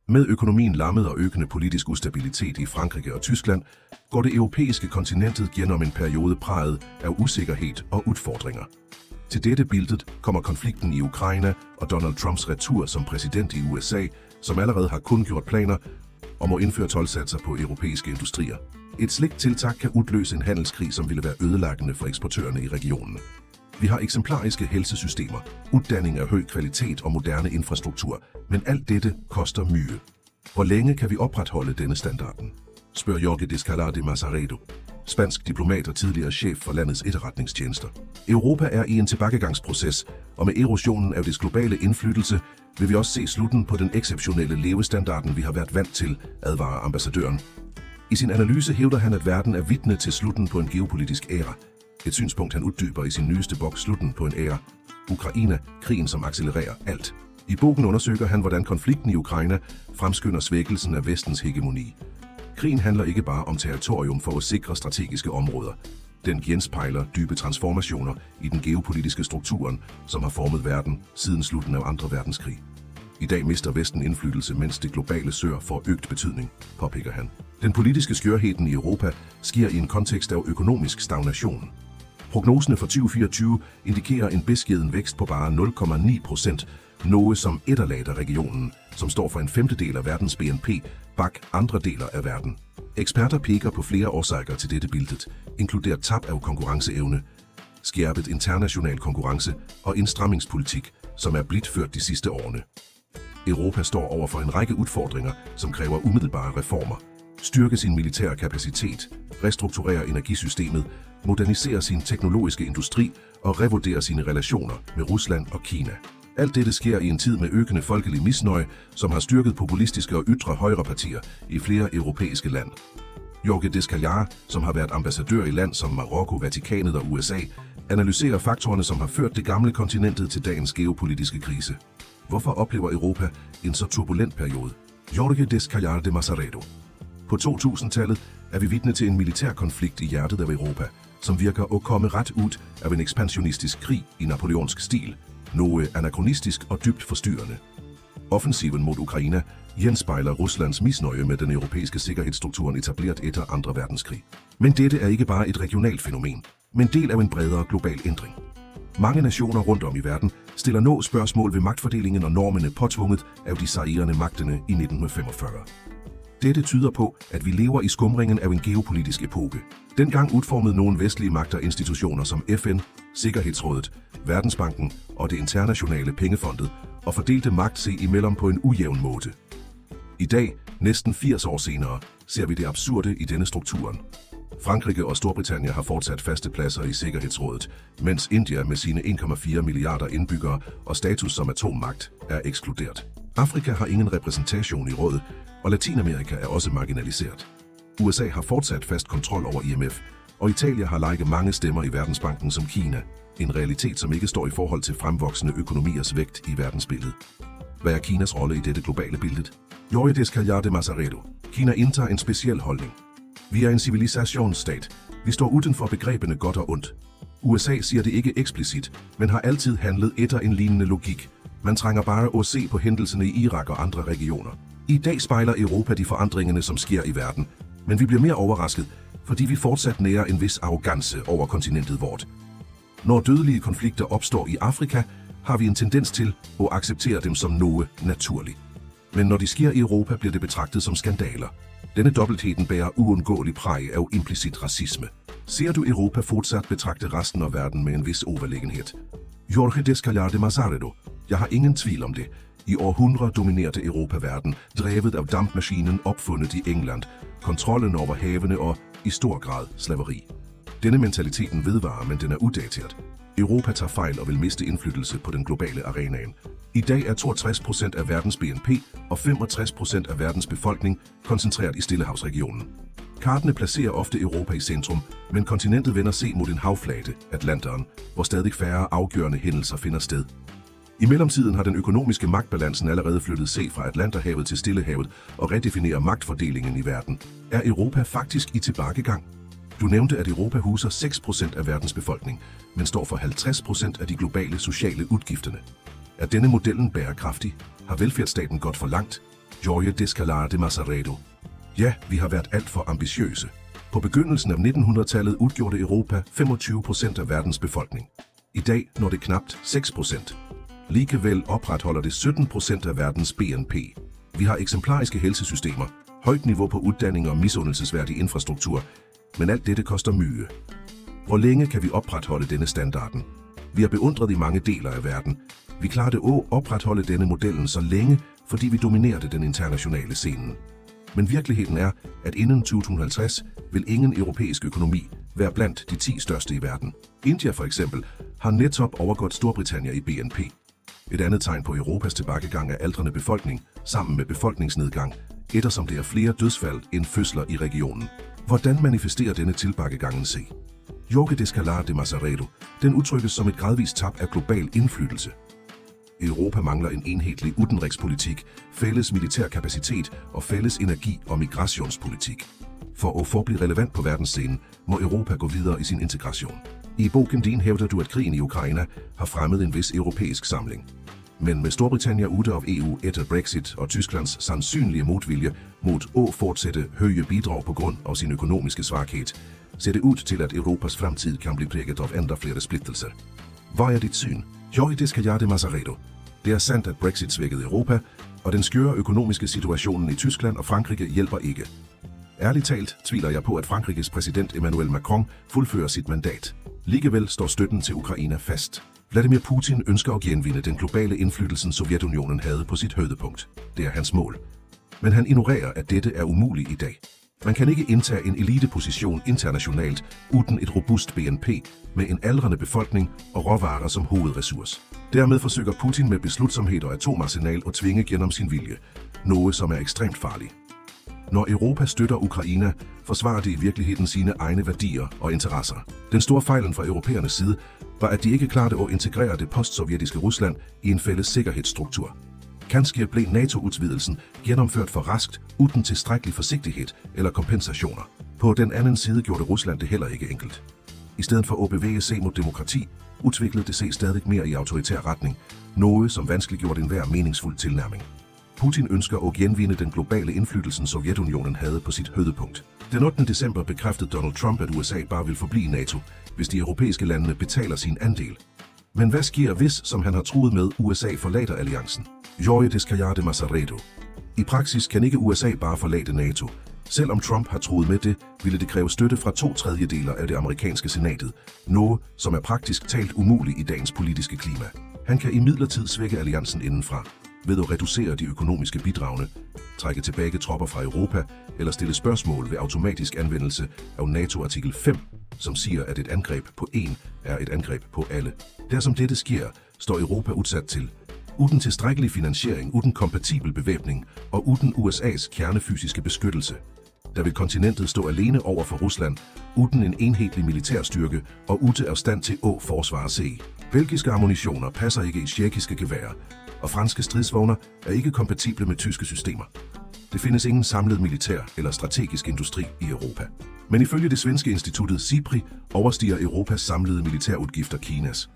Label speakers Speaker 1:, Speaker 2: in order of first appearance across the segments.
Speaker 1: Med økonomien lammet og økende politisk ustabilitet i Frankrig og Tyskland, går det europæiske kontinentet gennem en periode præget af usikkerhed og udfordringer. Til dette billede kommer konflikten i Ukraine og Donald Trumps retur som præsident i USA, som allerede har kundgjort planer om at indføre toldsatser på europæiske industrier. Et slikt tiltag kan udløse en handelskrig, som ville være ødelæggende for eksportørerne i regionen. Vi har eksemplariske helsesystemer, uddanning af høj kvalitet og moderne infrastruktur, men alt dette koster mye. Hvor længe kan vi opretholde denne standarden? Spørger Jorge Descalard de Mazaredo, spansk diplomat og tidligere chef for landets efterretningstjenester. Europa er i en tilbagegangsproces, og med erosionen af dets globale indflydelse vil vi også se slutten på den exceptionelle levestandarden, vi har været vant til, advarer ambassadøren. I sin analyse hævder han, at verden er vidne til slutten på en geopolitisk æra. Et synspunkt, han uddyber i sin nyeste bog, Slutten på en æra. Ukraine, krigen som accelererer alt. I bogen undersøger han, hvordan konflikten i Ukraine fremskynder svækkelsen af vestens hegemoni. Krigen handler ikke bare om territorium for at sikre strategiske områder. Den genspejler dybe transformationer i den geopolitiske strukturen, som har formet verden siden slutten af 2. verdenskrig. I dag mister Vesten indflydelse, mens det globale sør får øget betydning, påpeger han. Den politiske skørheden i Europa sker i en kontekst af økonomisk stagnation. Prognoserne for 2024 indikerer en beskeden vækst på bare 0,9%, noget som efterlader regionen, som står for en femtedel af verdens BNP, bag andre deler af verden. Eksperter peger på flere årsager til dette billede, inkluderet tab af konkurrenceevne, skærpet international konkurrence og indstrammingspolitik, som er blidt ført de sidste årene. Europa står over for en række udfordringer, som kræver umiddelbare reformer. Styrke sin militære kapacitet, restrukturere energisystemet, modernisere sin teknologiske industri og revurdere sine relationer med Rusland og Kina. Alt dette sker i en tid med økende folkelig misnøje, som har styrket populistiske og ytre højrepartier i flere europæiske lande. Jorge Descalard, som har været ambassadør i land som Marokko, Vatikanet og USA, analyserer faktorerne, som har ført det gamle kontinentet til dagens geopolitiske krise. Hvorfor oplever Europa en så turbulent periode? Jorge Descalard de Mazaredo. På 2000-tallet er vi vidne til en militær konflikt i hjertet af Europa, som virker at komme ret ud af en ekspansionistisk krig i napoleonsk stil, noget anakronistisk og dybt forstyrrende. Offensiven mod Ukraine genspejler Ruslands misnøje med den europæiske sikkerhedsstrukturen etableret efter 2. verdenskrig. Men dette er ikke bare et regionalt fænomen, men del af en bredere global ændring. Mange nationer rundt om i verden stiller nå spørgsmål ved magtfordelingen og normerne påtvunget af de sejrende magterne i 1945. Dette tyder på, at vi lever i skumringen af en geopolitisk epoke. Dengang udformede nogle vestlige magter institutioner som FN, Sikkerhedsrådet, Verdensbanken og det internationale pengefondet og fordelte magt sig imellem på en ujævn måde. I dag, næsten 80 år senere, ser vi det absurde i denne strukturen. Frankrig og Storbritannien har fortsat faste pladser i Sikkerhedsrådet, mens India med sine 1,4 milliarder indbyggere og status som atommagt er ekskluderet. Afrika har ingen repræsentation i rådet, og Latinamerika er også marginaliseret. USA har fortsat fast kontrol over IMF, og Italien har lagt mange stemmer i Verdensbanken som Kina, en realitet, som ikke står i forhold til fremvoksende økonomiers vægt i verdensbilledet. Hvad er Kinas rolle i dette globale billede? Jorge Descalard de Mazaredo. Kina indtager en speciel holdning. Vi er en civilisationsstat. Vi står uden for begrebene godt og ondt. USA siger det ikke eksplicit, men har altid handlet efter en lignende logik. Man trænger bare at se på hændelserne i Irak og andre regioner. I dag spejler Europa de forandringerne, som sker i verden, men vi bliver mere overrasket, fordi vi fortsat nærer en vis arrogance over kontinentet vort. Når dødelige konflikter opstår i Afrika, har vi en tendens til at acceptere dem som noget naturligt. Men når de sker i Europa, bliver det betragtet som skandaler. Denne dobbeltheden bærer uundgåelig præg af implicit racisme. Ser du Europa fortsat betragte resten af verden med en vis overlegenhed? Jorge Descalard de Mazaredo. Jeg har ingen tvivl om det. I århundreder dominerede Europa verden, drevet af dampmaskinen opfundet i England, kontrollen over havene og, i stor grad, slaveri. Denne mentaliteten vedvarer, men den er uddateret. Europa tager fejl og vil miste indflydelse på den globale arenaen. I dag er 62% af verdens BNP og 65% af verdens befolkning koncentreret i Stillehavsregionen. Kartene placerer ofte Europa i centrum, men kontinentet vender sig mod en havflade, Atlanteren, hvor stadig færre afgørende hændelser finder sted. I mellemtiden har den økonomiske magtbalancen allerede flyttet sig fra Atlanterhavet til Stillehavet og redefinerer magtfordelingen i verden. Er Europa faktisk i tilbagegang? Du nævnte, at Europa huser 6% af verdens befolkning, men står for 50% af de globale sociale udgifterne. Er denne modellen bærekraftig? Har velfærdsstaten gået for langt? Jorge Descalada de Mazaredo. Ja, vi har været alt for ambitiøse. På begyndelsen af 1900-tallet udgjorde Europa 25% af verdens befolkning. I dag når det knapt 6%. Likevel opretholder det 17% af verdens BNP. Vi har eksemplariske helsesystemer, højt niveau på uddannelse og misundelsesværdig infrastruktur, men alt dette koster mye. Hvor længe kan vi opretholde denne standarden? Vi er beundret i mange deler af verden. Vi klarede at opretholde denne modellen så længe, fordi vi dominerede den internationale scenen. Men virkeligheden er, at inden 2050 vil ingen europæisk økonomi være blandt de 10 største i verden. India for eksempel har netop overgået Storbritannien i BNP. Et andet tegn på Europas tilbagegang er aldrende befolkning, sammen med befolkningsnedgang, eftersom det er flere dødsfald end fødsler i regionen. Hvordan manifesterer denne tilbagegangen sig? Jorge Descalada de Mazaredo, den udtrykkes som et gradvist tab af global indflydelse. Europa mangler en enhetlig udenrigspolitik, fælles militær kapacitet og fælles energi- og migrationspolitik. For at forblive relevant på verdensscenen, må Europa gå videre i sin integration. I bogen din hævder du, at krigen i Ukraine har fremmet en vis europæisk samling. Men med Storbritannien ude af EU efter Brexit og Tysklands sandsynlige modvilje mod at fortsætte høje bidrag på grund af sin økonomiske svaghed, ser det ud til, at Europas fremtid kan blive præget af endda flere splittelser. Hvad er dit syn? Jorge Descalada de Mazaredo. Det er sandt, at Brexit svækkede Europa, og den skøre økonomiske situation i Tyskland og Frankrig hjælper ikke. Ærligt talt tvivler jeg på, at Frankrigs præsident Emmanuel Macron fuldfører sit mandat. Likevel står støtten til Ukraine fast. Vladimir Putin ønsker at genvinde den globale indflydelse, Sovjetunionen havde på sit højdepunkt. Det er hans mål. Men han ignorerer, at dette er umuligt i dag. Man kan ikke indtage en eliteposition internationalt uden et robust BNP med en aldrende befolkning og råvarer som hovedressource. Dermed forsøger Putin med beslutsomhed og atomarsenal at tvinge gennem sin vilje, noget som er ekstremt farligt. Når Europa støtter Ukraine, forsvarer det i virkeligheden sine egne værdier og interesser. Den store fejlen fra europæernes side var, at de ikke klarede at integrere det postsovjetiske Rusland i en fælles sikkerhedsstruktur. Kanskje blev NATO-udvidelsen gennemført for raskt, uden tilstrækkelig forsigtighed eller kompensationer. På den anden side gjorde Rusland det heller ikke enkelt. I stedet for at bevæge sig mod demokrati, udviklede det sig stadig mere i autoritær retning, noget som vanskeliggjorde enhver meningsfuld tilnærming. Putin ønsker at genvinde den globale indflydelse, Sovjetunionen havde på sit højdepunkt. Den 8. december bekræftede Donald Trump, at USA bare vil forblive i NATO, hvis de europæiske lande betaler sin andel. Men hvad sker hvis, som han har truet med, USA forlader alliancen? Jorge Descalada de Mazaredo. I praksis kan ikke USA bare forlade NATO. Selvom Trump har truet med det, ville det kræve støtte fra 2/3 af det amerikanske senatet, noget som er praktisk talt umuligt i dagens politiske klima. Han kan imidlertid svække alliancen indenfra, ved at reducere de økonomiske bidragene, trække tilbage tropper fra Europa eller stille spørgsmål ved automatisk anvendelse af NATO-artikel 5, som siger, at et angreb på én er et angreb på alle. Der som dette sker, står Europa udsat til, uden tilstrækkelig finansiering, uden kompatibel bevæbning og uden USA's kernefysiske beskyttelse. Der vil kontinentet stå alene over for Rusland, uden en enhetlig militærstyrke og ute af stand til at forsvare sig. Belgiske ammunitioner passer ikke i tjekkiske geværer, og franske stridsvogner er ikke kompatible med tyske systemer. Det findes ingen samlet militær eller strategisk industri i Europa. Men ifølge det svenske instituttet SIPRI overstiger Europas samlede militærudgifter Kinas.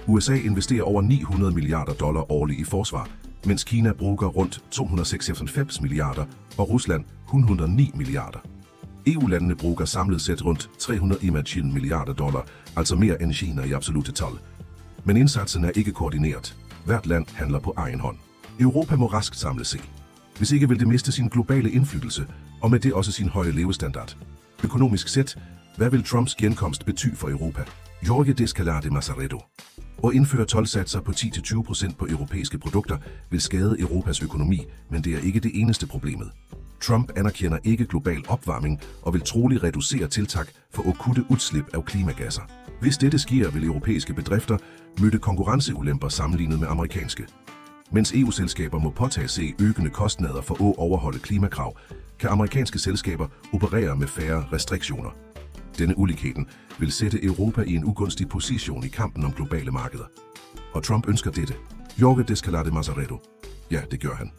Speaker 1: USA investerer over $900 milliarder årligt i forsvar, mens Kina bruger rundt 296 milliarder og Rusland 109 milliarder. EU-landene bruger samlet set rundt $321 milliarder, altså mere end Kina i absolutte tal. Men indsatsen er ikke koordineret. Hvert land handler på egen hånd. Europa må raskt samle sig. Hvis ikke vil det miste sin globale indflydelse, og med det også sin høje levestandard. Økonomisk set, hvad vil Trumps genkomst betyde for Europa? Jorge Descalada de Mazaredo. At indføre toldsatser på 10-20% på europæiske produkter vil skade Europas økonomi, men det er ikke det eneste problemet. Trump anerkender ikke global opvarmning og vil trolig reducere tiltag for at kutte udslip af klimagasser. Hvis dette sker, vil europæiske bedrifter møde konkurrenceulemper sammenlignet med amerikanske. Mens EU-selskaber må påtage sig øgende kostnader for at overholde klimakrav, kan amerikanske selskaber operere med færre restriktioner. Denne uligheden vil sætte Europa i en ugunstig position i kampen om globale markeder. Og Trump ønsker dette. Jorge Descalada de Mazaredo. Ja, det gør han.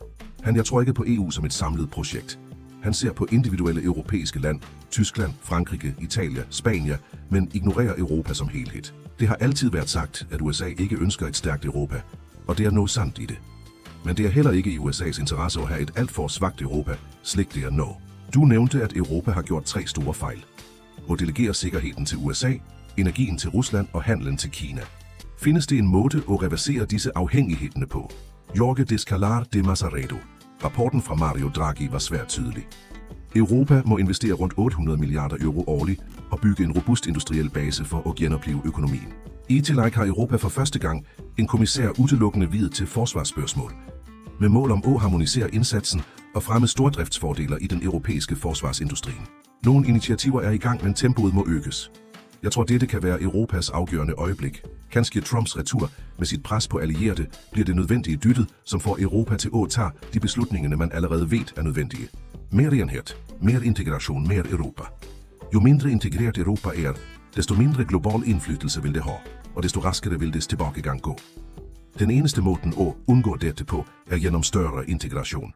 Speaker 1: Jeg tror ikke på EU som et samlet projekt. Han ser på individuelle europæiske land, Tyskland, Frankrig, Italien, Spanien, men ignorerer Europa som helhed. Det har altid været sagt, at USA ikke ønsker et stærkt Europa, og det er noget sandt i det. Men det er heller ikke i USA's interesse at have et alt for svagt Europa, slik det er nå. Du nævnte, at Europa har gjort 3 store fejl. At delegere sikkerheden til USA, energien til Rusland og handlen til Kina. Findes det en måde at reversere disse afhængighederne på? Jorge Descalar de Mazaredo. Rapporten fra Mario Draghi var svært tydelig. Europa må investere rundt 800 milliarder euro årligt og bygge en robust industriel base for at genoplive økonomien. I tillæg har Europa for første gang en kommissær udelukkende viet til forsvarsspørgsmål, med mål om at harmonisere indsatsen og fremme stordriftsfordeler i den europæiske forsvarsindustrien. Nogle initiativer er i gang, men tempoet må øges. Jeg tror, dette kan være Europas afgørende øjeblik. Kanskje Trumps retur med sit pres på allierede bliver det nødvendige dyttet, som får Europa til at tage de beslutninger, man allerede ved er nødvendige. Mere enhed, mere integration, mere Europa. Jo mindre integreret Europa er, desto mindre global indflydelse vil det have, og desto raskere vil dets tilbagegang gå. Den eneste måten at undgå dette på er gennem større integration.